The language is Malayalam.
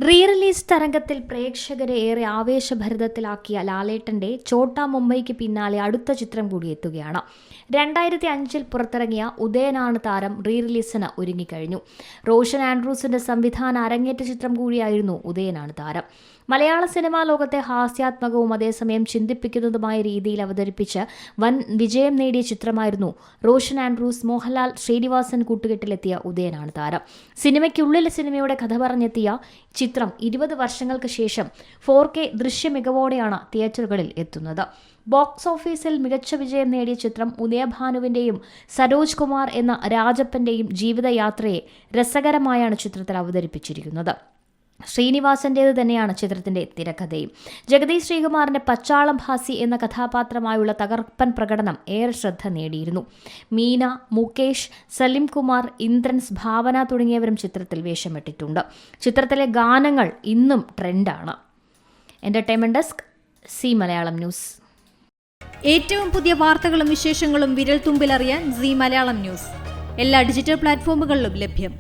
റീ റിലീസ് തരംഗത്തിൽ പ്രേക്ഷകരെ ഏറെ ആവേശഭരിതത്തിലാക്കിയ ലാലേട്ടന്റെ ഛോട്ടാ മുംബൈക്ക് പിന്നാലെ അടുത്ത ചിത്രം കൂടി എത്തുകയാണ്. 2005 പുറത്തിറങ്ങിയ ഉദയനാണ് താരം റീ റിലീസിന് ഒരുങ്ങിക്കഴിഞ്ഞു. റോഷൻ ആൻഡ്രൂസിന്റെ സംവിധാന അരങ്ങേറ്റ ചിത്രം കൂടിയായിരുന്നു ഉദയനാണ് താരം. മലയാള സിനിമാ ലോകത്തെ ഹാസ്യാത്മകവും അതേസമയം ചിന്തിപ്പിക്കുന്നതുമായ രീതിയിൽ അവതരിപ്പിച്ച് വൻ വിജയം നേടിയ ചിത്രമായിരുന്നു റോഷൻ ആൻഡ്രൂസ് മോഹൻലാൽ ശ്രീനിവാസൻ കൂട്ടുകെട്ടിലെത്തിയ ഉദയനാണ് താരം. സിനിമയ്ക്കുള്ളിലെ സിനിമയുടെ കഥ പറഞ്ഞെത്തിയ ചിത്രം 20 വർഷങ്ങൾക്ക് ശേഷം 4K ദൃശ്യമികവോടെയാണ് തിയേറ്ററുകളിൽ എത്തുന്നത്. ബോക്സ് ഓഫീസിൽ മികച്ച വിജയം നേടിയ ചിത്രം ഉദയഭാനുവിന്റെയും സരോജ് കുമാർ എന്ന രാജപ്പന്റെയും ജീവിതയാത്രയെ രസകരമായാണ് ചിത്രത്തിൽ അവതരിപ്പിച്ചിരിക്കുന്നത്. ശ്രീനിവാസന്റേത് തന്നെയാണ് ചിത്രത്തിന്റെ തിരക്കഥയും. ജഗദീഷ് ശ്രീകുമാറിന്റെ പച്ചാളം ഭാസി എന്ന കഥാപാത്രമായുള്ള തകർപ്പൻ പ്രകടനം ഏറെ ശ്രദ്ധ നേടിയിരുന്നു. മീന, മുകേഷ്, സലിം കുമാർ, ഇന്ദ്രൻസ്, ഭാവന തുടങ്ങിയവരും ചിത്രത്തിൽ വേഷമിട്ടിട്ടുണ്ട്. ചിത്രത്തിലെ ഗാനങ്ങൾ ഇന്നും ട്രെൻഡാണ്. Entertainment desk, Zee Malayalam news. ഏറ്റവും പുതിയ വാർത്തകളും വിശേഷങ്ങളും വിരൽ തുമ്പിലറിയാൻ സി മലയാളം ന്യൂസ് എല്ലാ ഡിജിറ്റൽ പ്ലാറ്റ്ഫോമുകളിലും ലഭ്യം.